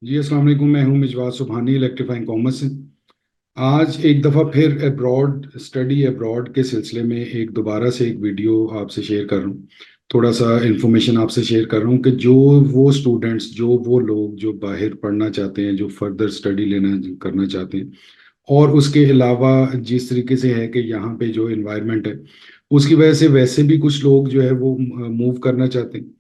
जी अस्सलाम वालेकुम। मैं हूं मिजवार सुबहानी, इलेक्ट्रीफाइंग कॉमर्स से। आज एक दफ़ा फिर अब्रॉड स्टडी अब्रॉड के सिलसिले में एक दोबारा से एक वीडियो आपसे शेयर कर रहा हूँ। थोड़ा सा इंफॉर्मेशन आपसे शेयर कर रहा हूँ कि जो वो स्टूडेंट्स, जो वो लोग जो बाहर पढ़ना चाहते हैं, जो फर्दर स्टडी लेना करना चाहते हैं, और उसके अलावा जिस तरीके से है कि यहाँ पे जो इन्वायरमेंट है उसकी वजह से वैसे भी कुछ लोग जो है वो मूव करना चाहते हैं।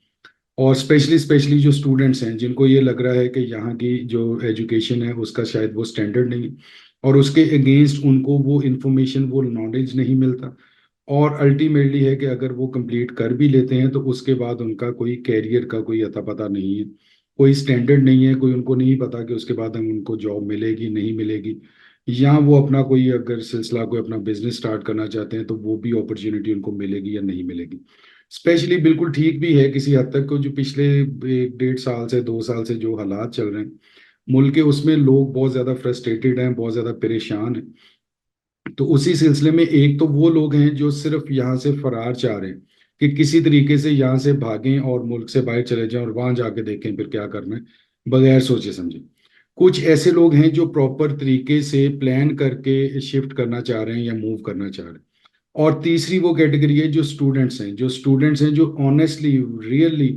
और स्पेशली स्पेशली जो स्टूडेंट्स हैं जिनको ये लग रहा है कि यहाँ की जो एजुकेशन है उसका शायद वो स्टैंडर्ड नहीं है, और उसके अगेंस्ट उनको वो इंफॉर्मेशन, वो नॉलेज नहीं मिलता। और अल्टीमेटली है कि अगर वो कंप्लीट कर भी लेते हैं तो उसके बाद उनका कोई कैरियर का कोई अता पता नहीं है, कोई स्टैंडर्ड नहीं है, कोई उनको नहीं पता कि उसके बाद हम उनको जॉब मिलेगी नहीं मिलेगी, या वो अपना कोई अगर सिलसिला, कोई अपना बिजनेस स्टार्ट करना चाहते हैं तो वो भी अपॉर्चुनिटी उनको मिलेगी या नहीं मिलेगी। स्पेशली बिल्कुल ठीक भी है किसी हद तक को, जो पिछले एक डेढ़ साल से 2 साल से जो हालात चल रहे हैं मुल्क के, उसमें लोग बहुत ज़्यादा फ्रस्ट्रेटेड हैं, बहुत ज़्यादा परेशान हैं। तो उसी सिलसिले में एक तो वो लोग हैं जो सिर्फ यहाँ से फरार चाह रहे हैं कि किसी तरीके से यहाँ से भागें और मुल्क से बाहर चले जाएं और वहां जाके देखें फिर क्या करना है, बगैर सोचे समझे। कुछ ऐसे लोग हैं जो प्रॉपर तरीके से प्लान करके शिफ्ट करना चाह रहे हैं या मूव करना चाह रहे हैं। और तीसरी वो कैटेगरी है जो स्टूडेंट्स हैं जो ऑनेस्टली, रियली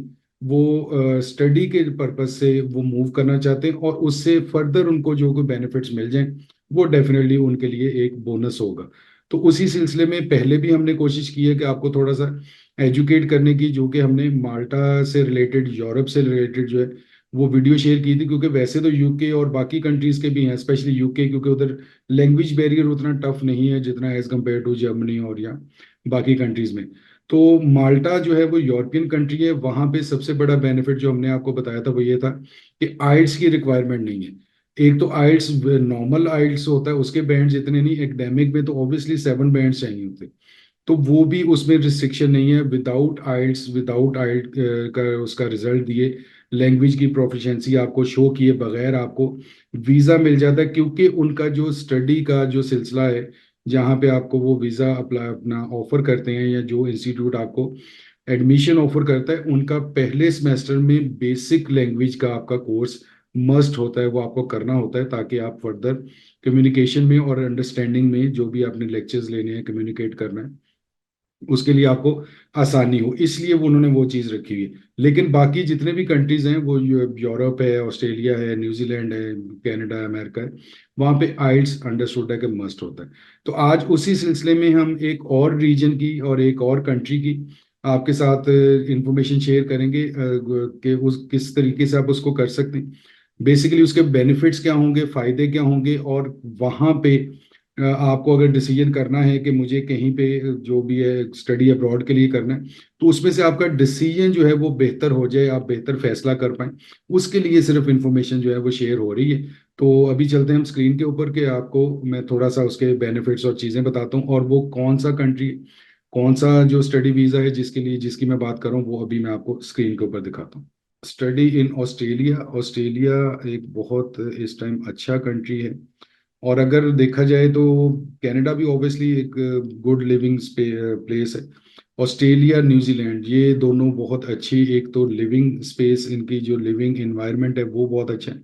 वो स्टडी के पर्पज से वो मूव करना चाहते हैं, और उससे फर्दर उनको जो कोई बेनिफिट्स मिल जाएं वो डेफिनेटली उनके लिए एक बोनस होगा। तो उसी सिलसिले में पहले भी हमने कोशिश की है कि आपको थोड़ा सा एजुकेट करने की, जो कि हमने माल्टा से रिलेटेड, यूरोप से रिलेटेड जो है वो वीडियो शेयर की थी, क्योंकि वैसे तो यूके और बाकी कंट्रीज के भी हैं, स्पेशली यूके, क्योंकि उधर लैंग्वेज बैरियर उतना टफ नहीं है जितना एज कम्पेयर टू जर्मनी और या बाकी कंट्रीज में। तो माल्टा जो है वो यूरोपियन कंट्री है, वहाँ पे सबसे बड़ा बेनिफिट जो हमने आपको बताया था वो ये था कि आइल्स की रिक्वायरमेंट नहीं है। एक तो आइल्स, नॉर्मल आइल्स होता है उसके बैंड्स इतने नहीं, एकेडमिक में तो ऑब्वियसली 7 बैंड्स चाहिए होते, तो वो भी उसमें रिस्ट्रिक्शन नहीं है। विदाउट आइल्ट का उसका रिजल्ट दिए, लैंग्वेज की प्रोफिशिएंसी आपको शो किए बगैर आपको वीज़ा मिल जाता है, क्योंकि उनका जो स्टडी का जो सिलसिला है, जहाँ पे आपको वो वीज़ा अप्लाई अपना ऑफर करते हैं, या जो इंस्टीट्यूट आपको एडमिशन ऑफर करता है, उनका पहले सेमेस्टर में बेसिक लैंग्वेज का आपका कोर्स मस्ट होता है, वो आपको करना होता है, ताकि आप फर्दर कम्युनिकेशन में और अंडरस्टैंडिंग में जो भी आपने लेक्चर्स लेने हैं, कम्युनिकेट करना है, उसके लिए आपको आसानी हो, इसलिए वो उन्होंने वो चीज़ रखी हुई है। लेकिन बाकी जितने भी कंट्रीज हैं, वो यूरोप है, ऑस्ट्रेलिया है, न्यूजीलैंड है, कनाडा है, अमेरिका है, वहाँ पे आइल्स अंडरस्टूड है कि मस्ट होता है। तो आज उसी सिलसिले में हम एक और रीजन की और एक और कंट्री की आपके साथ इंफॉर्मेशन शेयर करेंगे, कि उस किस तरीके से आप उसको कर सकते हैं, बेसिकली उसके बेनिफिट्स क्या होंगे, फायदे क्या होंगे, और वहाँ पे आपको अगर डिसीजन करना है कि मुझे कहीं पे जो भी है स्टडी अब्रॉड के लिए करना है, तो उसमें से आपका डिसीजन जो है वो बेहतर हो जाए, आप बेहतर फैसला कर पाए, उसके लिए सिर्फ इंफॉर्मेशन जो है वो शेयर हो रही है। तो अभी चलते हैं हम स्क्रीन के ऊपर, कि आपको मैं थोड़ा सा उसके बेनिफिट्स और चीज़ें बताता हूँ, और वो कौन सा कंट्री, कौन सा जो स्टडी वीज़ा है जिसके लिए जिसकी मैं बात कर रहा हूँ, वो अभी मैं आपको स्क्रीन के ऊपर दिखाता हूँ। Study in Australia. ऑस्ट्रेलिया एक बहुत इस टाइम अच्छा कंट्री है। और अगर देखा जाए तो कनाडा भी ऑब्वियसली एक गुड लिविंग प्लेस है। ऑस्ट्रेलिया, न्यूजीलैंड, ये दोनों बहुत अच्छी, एक तो लिविंग स्पेस, इनकी जो लिविंग एनवायरनमेंट है वो बहुत अच्छा है,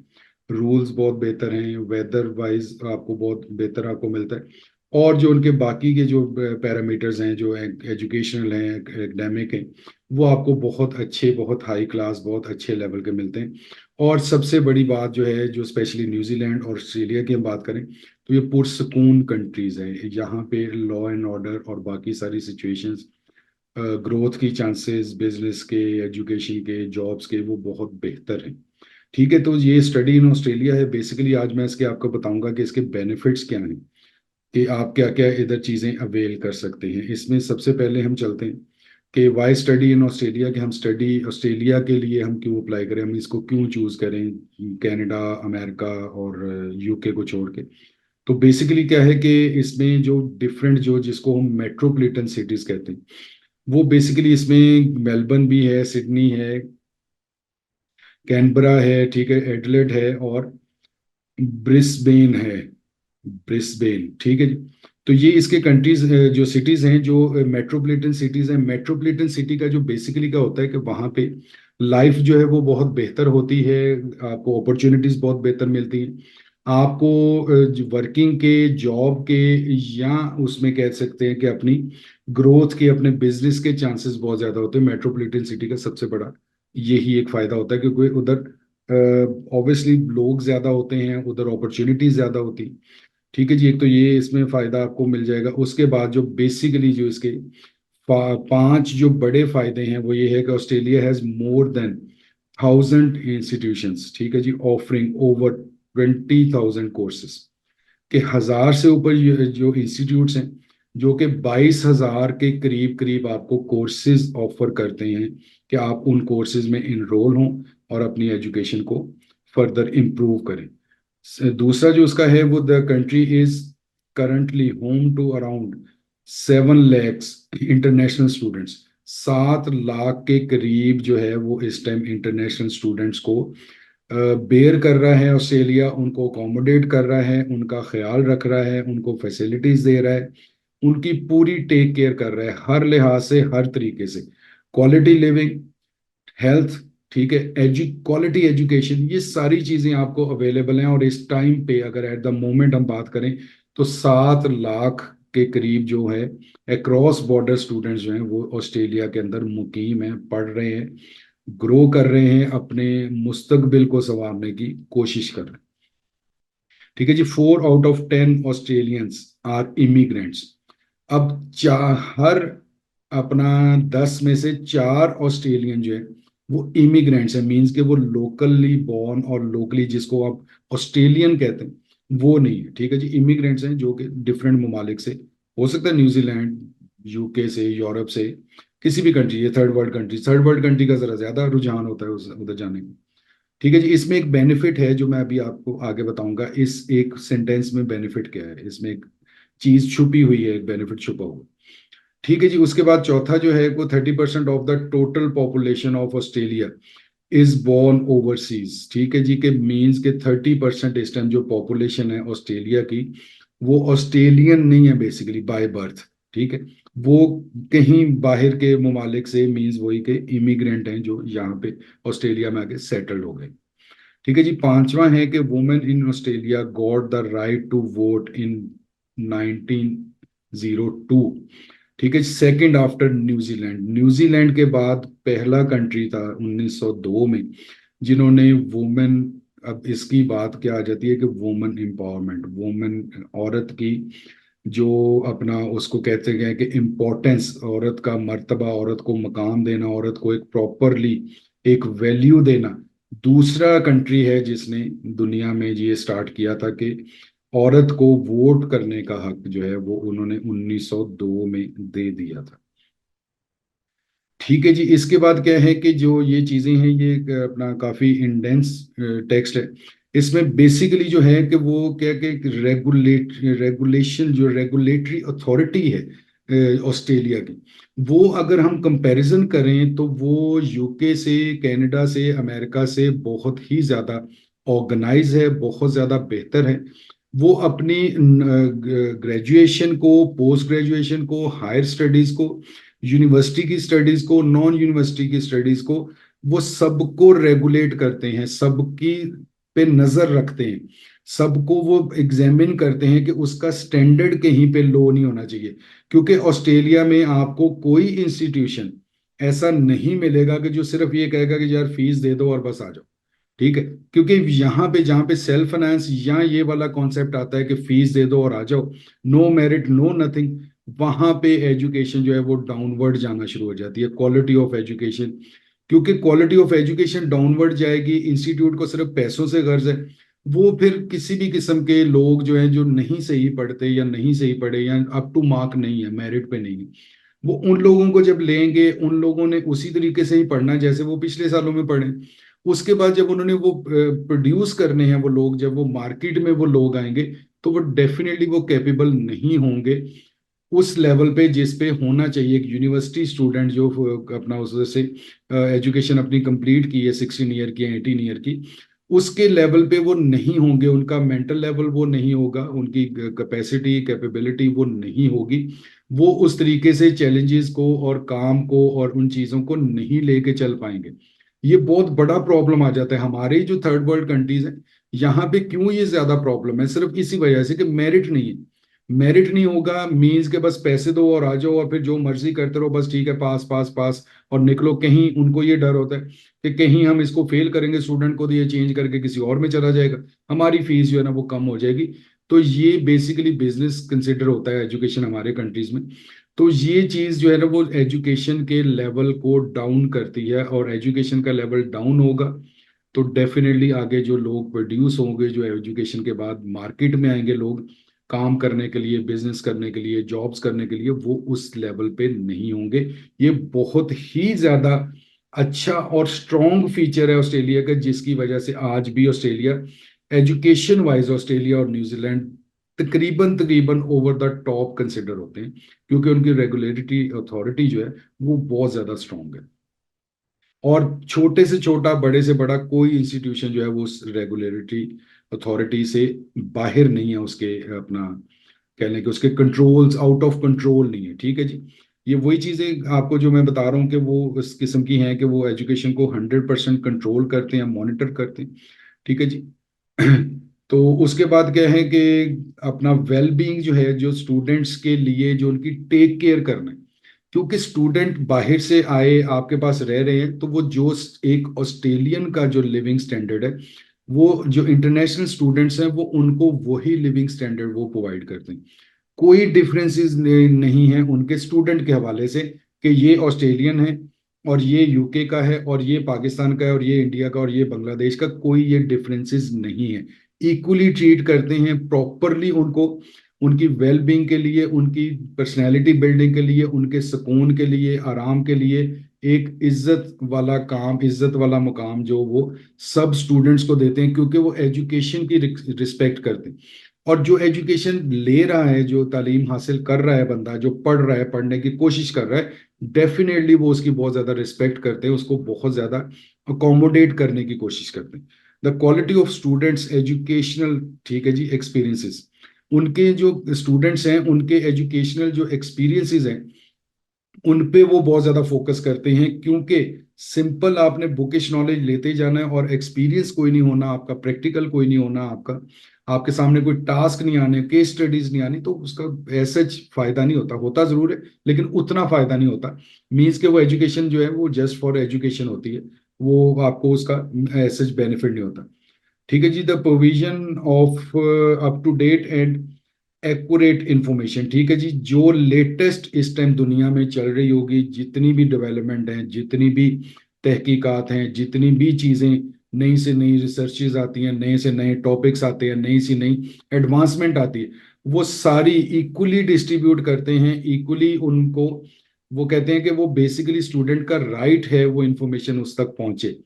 रूल्स बहुत बेहतर हैं, वेदर वाइज आपको बहुत बेहतर आपको मिलता है, और जो उनके बाकी के जो पैरामीटर्स हैं, जो एजुकेशनल हैं, एकेडमिक हैं, वो आपको बहुत अच्छे, बहुत हाई क्लास, बहुत अच्छे लेवल के मिलते हैं। और सबसे बड़ी बात जो है, जो स्पेशली न्यूजीलैंड और ऑस्ट्रेलिया की हम बात करें, तो ये पुरसकून कंट्रीज हैं। यहाँ पे लॉ एंड ऑर्डर और बाकी सारी सिचुएशंस, ग्रोथ की चांसेस, बिजनेस के, एजुकेशन के, जॉब्स के, वो बहुत बेहतर हैं। ठीक है, तो ये स्टडी इन ऑस्ट्रेलिया है। बेसिकली आज मैं इसके आपको बताऊंगा कि इसके बेनिफिट्स क्या हैं, कि आप क्या क्या इधर चीज़ें अवेल कर सकते हैं। इसमें सबसे पहले हम चलते हैं कि वाई स्टडी इन ऑस्ट्रेलिया, कि हम स्टडी ऑस्ट्रेलिया के लिए हम क्यों अप्लाई करें, हम इसको क्यों चूज करें, कनाडा, अमेरिका और यूके को छोड़ के। तो बेसिकली क्या है कि इसमें जो डिफरेंट, जो जिसको हम मेट्रोपॉलिटन सिटीज कहते हैं, वो बेसिकली इसमें मेलबर्न भी है, सिडनी है, कैनबरा है, ठीक है, एडलेड है, और ब्रिस्बेन है। ब्रिस्बेन, ठीक है जी। तो ये इसके कंट्रीज, जो सिटीज हैं, जो मेट्रोपॉलिटन सिटीज हैं। मेट्रोपॉलिटन सिटी का जो बेसिकली क्या होता है कि वहाँ पे लाइफ जो है वो बहुत बेहतर होती है, आपको अपॉर्चुनिटीज बहुत बेहतर मिलती हैं आपको, वर्किंग के, जॉब के, या उसमें कह सकते हैं कि अपनी ग्रोथ के, अपने बिजनेस के चांसेस बहुत ज्यादा होते हैं। मेट्रोपॉलिटन सिटी का सबसे बड़ा यही एक फायदा होता है, क्योंकि उधर ऑब्वियसली लोग ज्यादा होते हैं, उधर अपॉर्चुनिटीज ज्यादा होती हैं। ठीक है जी, एक तो ये इसमें फायदा आपको मिल जाएगा। उसके बाद जो बेसिकली जो इसके पांच जो बड़े फायदे हैं वो ये है कि Australia has more than 1,000 institutions, ठीक है जी, ऑफरिंग ओवर 20,000 कोर्सेज, के 1,000 से ऊपर जो इंस्टीट्यूट्स हैं जो कि 22,000 के करीब करीब आपको कोर्सेज ऑफर करते हैं कि आप उन कोर्सेज में इनरोल हों और अपनी एजुकेशन को फर्दर इम्प्रूव करें। दूसरा जो उसका है वो the country is currently home to around 7 lakhs international students. 7 lakh के करीब जो है वो इस टाइम इंटरनेशनल स्टूडेंट्स को बेयर कर रहा है ऑस्ट्रेलिया, उनको अकोमोडेट कर रहा है, उनका ख्याल रख रहा है, उनको फैसिलिटीज दे रहा है, उनकी पूरी टेक केयर कर रहा है हर लिहाज से, हर तरीके से। क्वालिटी लिविंग, हेल्थ, ठीक है, क्वालिटी एजुकेशन, ये सारी चीजें आपको अवेलेबल हैं। और इस टाइम पे अगर एट द मोमेंट हम बात करें तो 7 लाख के करीब जो है अक्रॉस बॉर्डर स्टूडेंट्स जो हैं वो ऑस्ट्रेलिया के अंदर मुकीम हैं, पढ़ रहे हैं, ग्रो कर रहे हैं, अपने मुस्तकबिल को संवारने की कोशिश कर रहे हैं। ठीक है जी, 4 out of 10 Australians are immigrants. अब हर अपना 10 में से 4 ऑस्ट्रेलियन जो है वो इमिग्रेंट्स है, मींस के वो लोकली बॉर्न और लोकली जिसको आप ऑस्ट्रेलियन कहते हैं वो नहीं है। ठीक है जी, इमिग्रेंट्स हैं जो कि डिफरेंट ममालिक से, हो सकता है न्यूजीलैंड, यूके से, यूरोप से, किसी भी कंट्री, ये थर्ड वर्ल्ड कंट्री का जरा ज्यादा रुझान होता है उधर जाने का। ठीक है जी, इसमें एक बेनिफिट है जो मैं अभी आपको आगे बताऊंगा। इस एक सेंटेंस में बेनिफिट क्या है, इसमें एक चीज छुपी हुई है, एक बेनिफिट छुपा हुआ। ठीक है जी, उसके बाद चौथा जो है वो 30% of the total population of Australia is born overseas. ठीक है जी, के मीन्स के 30% इस टाइम जो पॉपुलेशन है ऑस्ट्रेलिया की वो ऑस्ट्रेलियन नहीं है बेसिकली बाय बर्थ। ठीक है, वो कहीं बाहर के ममालिक से, मीन्स वही के इमिग्रेंट हैं जो यहाँ पे ऑस्ट्रेलिया में आके सेटल्ड हो गए। ठीक है जी, पांचवा है कि women in Australia got the right to vote in 1902। ठीक है, सेकंड आफ्टर न्यूजीलैंड। न्यूजीलैंड के बाद पहला कंट्री था 1902 में जिन्होंने वुमेन, अब इसकी बात क्या आ जाती है कि वुमेन एम्पावरमेंट, वुमेन औरत की जो अपना उसको कहते हैं कि इम्पोर्टेंस, औरत का मर्तबा, औरत को मकाम देना, औरत को एक प्रॉपरली एक वैल्यू देना। दूसरा कंट्री है जिसने दुनिया में ये स्टार्ट किया था कि औरत को वोट करने का हक जो है वो उन्होंने 1902 में दे दिया था। ठीक है जी, इसके बाद क्या है कि जो ये चीजें हैं ये एक अपना काफी इंडेंस टेक्स्ट है। इसमें बेसिकली जो है कि वो क्या कि रेगुलेशन, जो रेगुलेटरी अथॉरिटी है ऑस्ट्रेलिया की, वो अगर हम कंपैरिजन करें तो वो यूके से, कनाडा से, अमेरिका से बहुत ही ज्यादा ऑर्गेनाइज है, बहुत ज्यादा बेहतर है। वो अपनी ग्रेजुएशन को, पोस्ट ग्रेजुएशन को, हायर स्टडीज को, यूनिवर्सिटी की स्टडीज को, नॉन यूनिवर्सिटी की स्टडीज को, वो सबको रेगुलेट करते हैं, सबकी पे नजर रखते हैं, सबको वो एग्जामिन करते हैं कि उसका स्टैंडर्ड कहीं पे लो नहीं होना चाहिए। क्योंकि ऑस्ट्रेलिया में आपको कोई इंस्टीट्यूशन ऐसा नहीं मिलेगा कि जो सिर्फ ये कहेगा कि यार फीस दे दो और बस आ जाओ। ठीक है, क्योंकि यहाँ पे जहाँ पे सेल्फ फाइनेंस या ये वाला कॉन्सेप्ट आता है कि फीस दे दो और आ जाओ, नो मेरिट नो नथिंग, वहां पे एजुकेशन जो है वो डाउनवर्ड जाना शुरू हो जाती है, क्वालिटी ऑफ एजुकेशन। क्योंकि क्वालिटी ऑफ एजुकेशन डाउनवर्ड जाएगी, इंस्टीट्यूट को सिर्फ पैसों से गर्ज है, वो फिर किसी भी किस्म के लोग जो हैं जो नहीं सही पढ़ते या नहीं सही पढ़े या अप टू मार्क नहीं है, मेरिट पे नहीं है, वो उन लोगों को जब लेंगे, उन लोगों ने उसी तरीके से ही पढ़ना है जैसे वो पिछले सालों में पढ़े। उसके बाद जब उन्होंने वो प्रोड्यूस करने हैं वो लोग, जब वो मार्केट में वो लोग आएंगे तो वो डेफिनेटली वो कैपेबल नहीं होंगे उस लेवल पे जिस पे होना चाहिए। एक यूनिवर्सिटी स्टूडेंट जो अपना उस से एजुकेशन अपनी कंप्लीट की है, 16 ईयर की, 18 ईयर की, उसके लेवल पे वो नहीं होंगे, उनका मेंटल लेवल वो नहीं होगा, उनकी कैपेसिटी कैपेबिलिटी वो नहीं होगी, वो उस तरीके से चैलेंजेस को और काम को और उन चीज़ों को नहीं लेके चल पाएंगे। ये बहुत बड़ा प्रॉब्लम आ जाता है हमारे जो थर्ड वर्ल्ड कंट्रीज हैं। यहाँ पे क्यों ये ज्यादा प्रॉब्लम है, सिर्फ इसी वजह से कि मेरिट नहीं है। मेरिट नहीं होगा मीन्स के बस पैसे दो और आ जाओ और फिर जो मर्जी करते रहो, बस ठीक है पास पास पास और निकलो। कहीं उनको ये डर होता है कि कहीं हम इसको फेल करेंगे स्टूडेंट को तो ये चेंज करके किसी और में चला जाएगा, हमारी फीस जो है ना वो कम हो जाएगी। तो ये बेसिकली बिजनेस कंसिडर होता है एजुकेशन हमारे कंट्रीज में। तो ये चीज जो है ना वो एजुकेशन के लेवल को डाउन करती है, और एजुकेशन का लेवल डाउन होगा तो डेफिनेटली आगे जो लोग प्रोड्यूस होंगे, जो एजुकेशन के बाद मार्केट में आएंगे लोग काम करने के लिए, बिजनेस करने के लिए, जॉब्स करने के लिए, वो उस लेवल पे नहीं होंगे। ये बहुत ही ज्यादा अच्छा और स्ट्रॉन्ग फीचर है ऑस्ट्रेलिया का, जिसकी वजह से आज भी ऑस्ट्रेलिया एजुकेशन वाइज, ऑस्ट्रेलिया और न्यूजीलैंड तकरीबन तकरीबन ओवर द टॉप कंसिडर होते हैं, क्योंकि उनकी रेगुलेटरी अथॉरिटी जो है वो बहुत ज्यादा स्ट्रांग है। और छोटे से छोटा, बड़े से बड़ा कोई इंस्टीट्यूशन जो है वो उस रेगुलेटरी अथॉरिटी से बाहर नहीं है, उसके अपना कह लें कि उसके कंट्रोल्स आउट ऑफ कंट्रोल नहीं है। ठीक है जी। ये वही चीजें आपको जो मैं बता रहा हूँ कि वो इस किस्म की हैं कि वो एजुकेशन को 100% कंट्रोल करते हैं, मॉनिटर करते हैं। ठीक है जी। तो उसके बाद क्या है कि अपना वेल बीइंग जो है, जो स्टूडेंट्स के लिए जो उनकी टेक केयर करना है, क्योंकि स्टूडेंट बाहर से आए आपके पास रह रहे हैं, तो वो जो एक ऑस्ट्रेलियन का जो लिविंग स्टैंडर्ड है, वो जो इंटरनेशनल स्टूडेंट्स हैं वो उनको वही लिविंग स्टैंडर्ड वो प्रोवाइड करते हैं। कोई डिफरेंसेस नहीं है उनके स्टूडेंट के हवाले से कि ये ऑस्ट्रेलियन है और ये यूके का है और ये पाकिस्तान का है और ये इंडिया का और ये बांग्लादेश का, कोई ये डिफरेंसेस नहीं है। इक्वली ट्रीट करते हैं प्रॉपरली उनको, उनकी वेल बीइंग के लिए, उनकी पर्सनैलिटी बिल्डिंग के लिए, उनके सुकून के लिए, आराम के लिए एक इज्जत वाला काम, इज्जत वाला मुकाम जो वो सब स्टूडेंट्स को देते हैं, क्योंकि वो एजुकेशन की रिस्पेक्ट करते हैं। और जो एजुकेशन ले रहा है, जो तालीम हासिल कर रहा है बंदा, जो पढ़ रहा है, पढ़ने की कोशिश कर रहा है, डेफिनेटली वो उसकी बहुत ज्यादा रिस्पेक्ट करते हैं, उसको बहुत ज्यादा अकोमोडेट करने की कोशिश करते हैं। The quality of students educational, ठीक है जी, एक्सपीरियंसेस, उनके जो स्टूडेंट्स हैं उनके एजुकेशनल जो एक्सपीरियंसेस हैं उन पे वो बहुत ज्यादा फोकस करते हैं, क्योंकि सिंपल आपने बुकिश नॉलेज लेते जाना है और एक्सपीरियंस कोई नहीं होना आपका, प्रैक्टिकल कोई नहीं होना आपका, आपके सामने कोई टास्क नहीं आने, केस स्टडीज नहीं आनी, तो उसका ऐसा फायदा नहीं होता। होता जरूर है लेकिन उतना फायदा नहीं होता। मीन्स के वो एजुकेशन जो है वो जस्ट फॉर एजुकेशन होती है, वो आपको उसका ऐसा बेनिफिट नहीं होता। ठीक है जी। The provision of up to date and accurate information, ठीक है जी, जो लेटेस्ट इस टाइम दुनिया में चल रही होगी, जितनी भी डेवलपमेंट हैं, जितनी भी तहकीकात हैं, जितनी भी चीज़ें नई से नई रिसर्चेज आती हैं, नए से नए टॉपिक्स आते हैं, नई से नई एडवांसमेंट आती है, वो सारी इक्वली डिस्ट्रीब्यूट करते हैं, इक्वली उनको वो कहते हैं कि वो बेसिकली स्टूडेंट का राइट है वो इंफॉर्मेशन उस तक पहुंचे।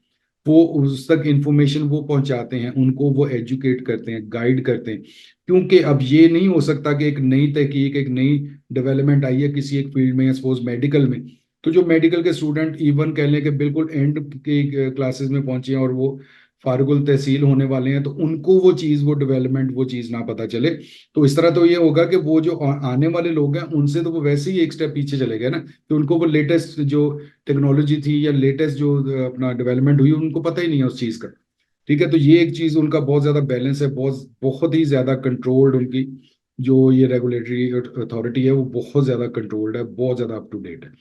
वो उस तक इंफॉर्मेशन वो पहुंचाते हैं, उनको वो एजुकेट करते हैं, गाइड करते हैं। क्योंकि अब ये नहीं हो सकता कि एक नई तहकीक, एक नई डेवलपमेंट आई है किसी एक फील्ड में, सपोज मेडिकल में, तो जो मेडिकल के स्टूडेंट इवन कह लें कि बिल्कुल एंड की क्लासेस में पहुंचे हैं और वो फारगुल तहसील होने वाले हैं, तो उनको वो चीज़, वो डेवलपमेंट, वो चीज़ ना पता चले। तो इस तरह तो ये होगा कि वो जो आने वाले लोग हैं उनसे तो वो वैसे ही एक स्टेप पीछे चले गए ना, कि उनको वो लेटेस्ट जो टेक्नोलॉजी थी या लेटेस्ट जो अपना डेवलपमेंट हुई उनको पता ही नहीं है उस चीज़ का। ठीक है। तो ये एक चीज उनका बहुत ज्यादा बैलेंस है, बहुत बहुत ही ज्यादा कंट्रोल्ड उनकी जो ये रेगुलेटरी अथॉरिटी है वो बहुत ज्यादा कंट्रोल्ड है, बहुत ज्यादा अप टू डेट है।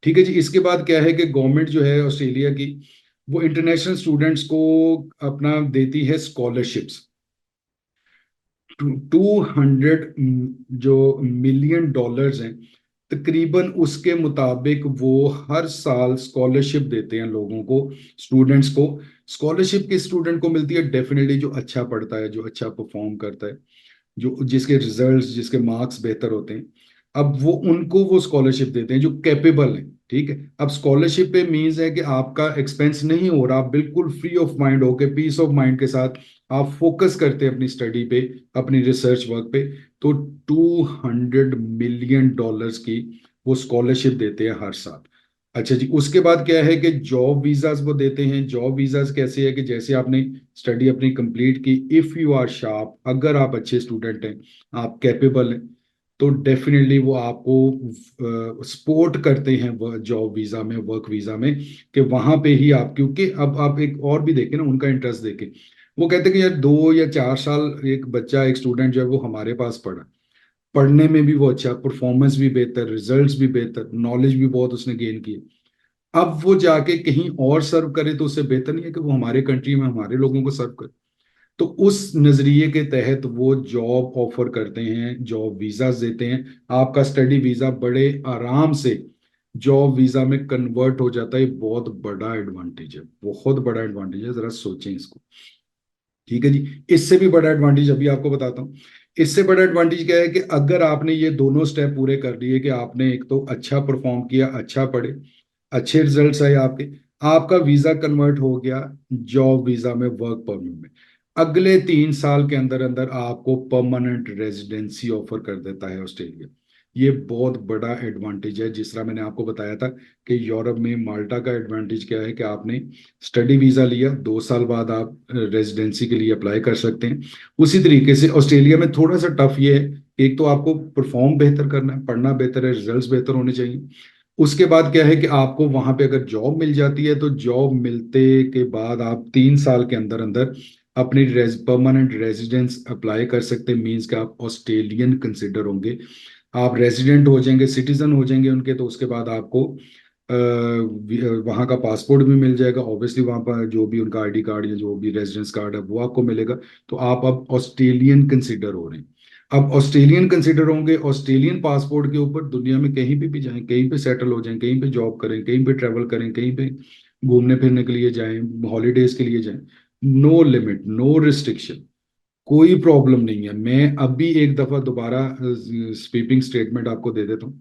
ठीक है जी। इसके बाद क्या है कि गवर्नमेंट जो है ऑस्ट्रेलिया की, वो इंटरनेशनल स्टूडेंट्स को अपना देती है स्कॉलरशिप्स। 200 जो मिलियन डॉलर्स हैं तकरीबन, उसके मुताबिक वो हर साल स्कॉलरशिप देते हैं लोगों को, स्टूडेंट्स को। स्कॉलरशिप किस स्टूडेंट को मिलती है? डेफिनेटली जो अच्छा पढ़ता है, जो अच्छा परफॉर्म करता है, जो जिसके रिजल्ट्स, जिसके मार्क्स बेहतर होते हैं, अब वो उनको वो स्कॉलरशिप देते हैं जो कैपेबल है। ठीक है। अब स्कॉलरशिप पे मीन्स है कि आपका एक्सपेंस नहीं हो रहा, आप बिल्कुल फ्री ऑफ माइंड होके, पीस ऑफ माइंड के साथ आप फोकस करते हैं अपनी स्टडी पे, अपनी रिसर्च वर्क पे। तो 200 मिलियन डॉलर्स की वो स्कॉलरशिप देते हैं हर साल। अच्छा जी। उसके बाद क्या है कि जॉब वीजाज वो देते हैं। जॉब वीजाज कैसे है कि जैसे आपने स्टडी अपनी कंप्लीट की, इफ यू आर शार्प, अगर आप अच्छे स्टूडेंट हैं, आप कैपेबल हैं, तो डेफिनेटली वो आपको सपोर्ट करते हैं जॉब वीजा में, वर्क वीजा में, कि वहां पे ही आप, क्योंकि अब आप एक और भी देखें ना, उनका इंटरेस्ट देखें। वो कहते हैं कि यार 2 या 4 साल एक बच्चा, एक स्टूडेंट जो है वो हमारे पास पढ़ा, पढ़ने में भी वो अच्छा, परफॉर्मेंस भी बेहतर, रिजल्ट्स भी बेहतर, नॉलेज भी बहुत उसने गेन की। अब वो जाके कहीं और सर्व करे तो उससे बेहतर नहीं है कि वो हमारे कंट्री में हमारे लोगों को सर्व करे। तो उस नजरिए के तहत वो जॉब ऑफर करते हैं, जॉब वीजास देते हैं। आपका स्टडी वीजा बड़े आराम से जॉब वीजा में कन्वर्ट हो जाता है। ये बहुत बड़ा एडवांटेज है, बहुत बड़ा एडवांटेज है, जरा सोचें इसको। ठीक है जी। इससे भी बड़ा एडवांटेज अभी आपको बताता हूँ। इससे बड़ा एडवांटेज क्या है कि अगर आपने ये दोनों स्टेप पूरे कर लिए, कि आपने एक तो अच्छा परफॉर्म किया, अच्छा पढ़े, अच्छे रिजल्ट्स आए आपके, आपका वीजा कन्वर्ट हो गया जॉब वीजा में, वर्क परमिट में। अगले 3 साल के अंदर अंदर आपको परमानेंट रेजिडेंसी ऑफर कर देता है ऑस्ट्रेलिया। ये बहुत बड़ा एडवांटेज है। जिस तरह मैंने आपको बताया था कि यूरोप में माल्टा का एडवांटेज क्या है, कि आपने स्टडी वीजा लिया, 2 साल बाद आप रेजिडेंसी के लिए अप्लाई कर सकते हैं। उसी तरीके से ऑस्ट्रेलिया में थोड़ा सा टफ ये है, एक तो आपको परफॉर्म बेहतर करना है, पढ़ना बेहतर है, रिजल्ट्स बेहतर होने चाहिए। उसके बाद क्या है कि आपको वहां पे अगर जॉब मिल जाती है, तो जॉब मिलते के बाद आप 3 साल के अंदर अंदर अपनी परमानेंट रेजिडेंस अप्लाई कर सकते हैं। मीन्स कि आप ऑस्ट्रेलियन कंसिडर होंगे, आप रेजिडेंट हो जाएंगे, सिटीजन हो जाएंगे उनके। तो उसके बाद आपको वहाँ का पासपोर्ट भी मिल जाएगा, ऑब्वियसली वहाँ पर जो भी उनका आईडी कार्ड या जो भी रेजिडेंस कार्ड है वो आपको मिलेगा। तो आप अब ऑस्ट्रेलियन कंसिडर हो रहे हैं। अब ऑस्ट्रेलियन कंसिडर होंगे, ऑस्ट्रेलियन पासपोर्ट के ऊपर दुनिया में कहीं पे भी जाएं, कहीं पे सेटल हो जाएं, कहीं पे जॉब करें, कहीं पे ट्रेवल करें, कहीं पे घूमने फिरने के लिए जाएं, हॉलीडेज के लिए जाएं, नो लिमिट, नो रिस्ट्रिक्शन, कोई प्रॉब्लम नहीं है। मैं अभी एक दफा दोबारा स्वीपिंग स्टेटमेंट आपको दे देता हूँ।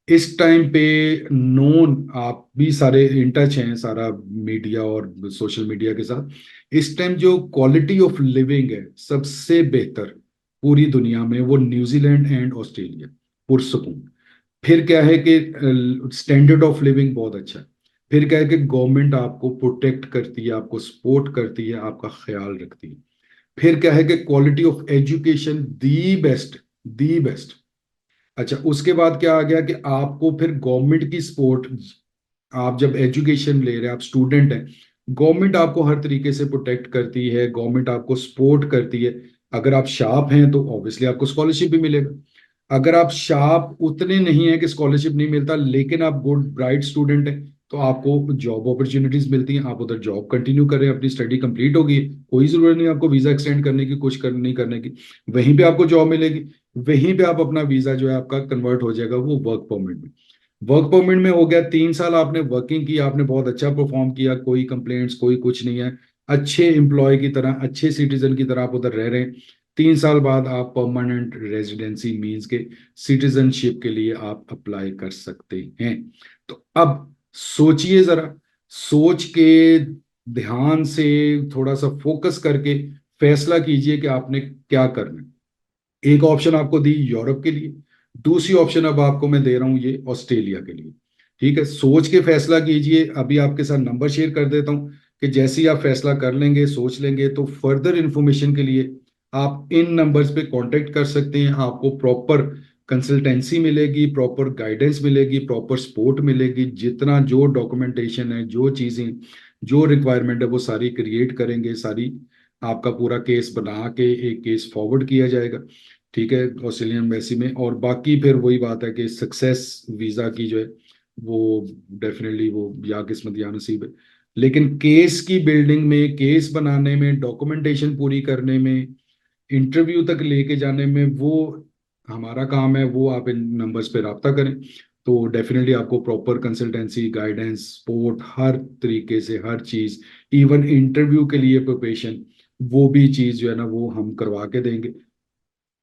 इस टाइम पे नोन, आप भी सारे इन टच हैं सारा मीडिया और सोशल मीडिया के साथ, इस टाइम जो क्वालिटी ऑफ लिविंग है सबसे बेहतर पूरी दुनिया में, वो न्यूजीलैंड एंड ऑस्ट्रेलिया, पुरसकून। फिर क्या है कि स्टैंडर्ड ऑफ लिविंग बहुत अच्छा है। फिर क्या है कि गवर्नमेंट आपको प्रोटेक्ट करती है, आपको सपोर्ट करती है, आपका ख्याल रखती है। फिर क्या है कि quality of education the best, the best. अच्छा, उसके बाद क्या आ गया कि आपको फिर गवर्नमेंट की सपोर्ट, आप जब एजुकेशन ले रहे हैं, आप स्टूडेंट हैं, गवर्नमेंट आपको हर तरीके से प्रोटेक्ट करती है, गवर्नमेंट आपको सपोर्ट करती है। अगर आप शार्प हैं तो ऑब्वियसली आपको स्कॉलरशिप भी मिलेगा। अगर आप शार्प उतने नहीं है कि स्कॉलरशिप नहीं मिलता, लेकिन आप गुड ब्राइट स्टूडेंट हैं, तो आपको जॉब अपॉर्चुनिटीज मिलती हैं। आप उधर जॉब कंटिन्यू करें, अपनी स्टडी कंप्लीट होगी, कोई जरूरत नहीं आपको वीजा एक्सटेंड करने की, कुछ नहीं करने की, वहीं पे आपको जॉब मिलेगी। वहीं पे आप अपना वीजा जो है आपका कन्वर्ट हो जाएगा वो वर्क परमिट में। वर्क परमिट में हो गया 3 साल, आपने वर्किंग की, आपने बहुत अच्छा परफॉर्म किया, कोई कंप्लेंट्स, कोई कुछ नहीं है, अच्छे एम्प्लॉय की तरह, अच्छे सिटीजन की तरह आप उधर रह रहे हैं। 3 साल बाद आप परमानेंट रेजिडेंसी मीन्स के सिटीजनशिप के लिए आप अप्लाई कर सकते हैं। तो अब सोचिए जरा, सोच के ध्यान से थोड़ा सा फोकस करके फैसला कीजिए कि आपने क्या करना है। एक ऑप्शन आपको दी यूरोप के लिए, दूसरी ऑप्शन अब आपको मैं दे रहा हूं ये ऑस्ट्रेलिया के लिए। ठीक है, सोच के फैसला कीजिए। अभी आपके साथ नंबर शेयर कर देता हूं, कि जैसे ही आप फैसला कर लेंगे, सोच लेंगे, तो फर्दर इंफॉर्मेशन के लिए आप इन नंबर्स पे कांटेक्ट कर सकते हैं। आपको प्रॉपर कंसल्टेंसी मिलेगी, प्रॉपर गाइडेंस मिलेगी, प्रॉपर सपोर्ट मिलेगी। जितना जो डॉक्यूमेंटेशन है, जो चीजें, जो रिक्वायरमेंट है, वो सारी क्रिएट करेंगे, सारी आपका पूरा केस बना के एक केस फॉरवर्ड किया जाएगा। ठीक है, ऑस्ट्रेलियन एम्बेसी में। और बाकी फिर वही बात है कि सक्सेस वीजा की जो है वो डेफिनेटली वो या किस्मत या नसीब है। लेकिन केस की बिल्डिंग में, केस बनाने में, डॉक्यूमेंटेशन पूरी करने में, इंटरव्यू तक लेके जाने में, वो हमारा काम है। वो आप इन नंबर्स पे रब्ता करें, तो डेफिनेटली आपको प्रॉपर कंसल्टेंसी, गाइडेंस, सपोर्ट, हर तरीके से हर चीज, इवन इंटरव्यू के लिए प्रिपरेशन, वो भी चीज जो है ना वो हम करवा के देंगे।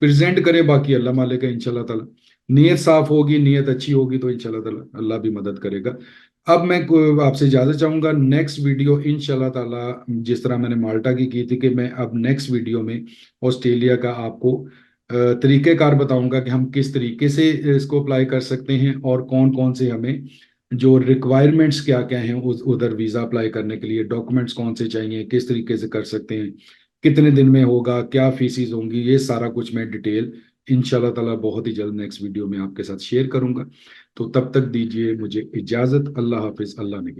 प्रेजेंट करें, बाकी अल्लाह मालिक है इंशाल्लाह ताला। नीयत साफ होगी, नीयत अच्छी होगी, तो इंशाल्लाह ताला अल्लाह भी मदद करेगा। अब मैं आपसे इजाजत चाहूंगा। नेक्स्ट वीडियो इंशाल्लाह ताला, जिस तरह मैंने माल्टा की थी, कि मैं अब नेक्स्ट वीडियो में ऑस्ट्रेलिया का आपको तरीकेकार बताऊंगा कि हम किस तरीके से इसको अप्लाई कर सकते हैं, और कौन कौन से हमें जो रिक्वायरमेंट्स क्या क्या हैं उधर वीज़ा अप्लाई करने के लिए, डॉक्यूमेंट्स कौन से चाहिए, किस तरीके से कर सकते हैं, कितने दिन में होगा, क्या फीसिस होंगी, ये सारा कुछ मैं डिटेल इंशाल्लाह ताला बहुत ही जल्द नेक्स्ट वीडियो में आपके साथ शेयर करूंगा। तो तब तक दीजिए मुझे इजाजत। अल्लाह हाफिज, अल्लाह ने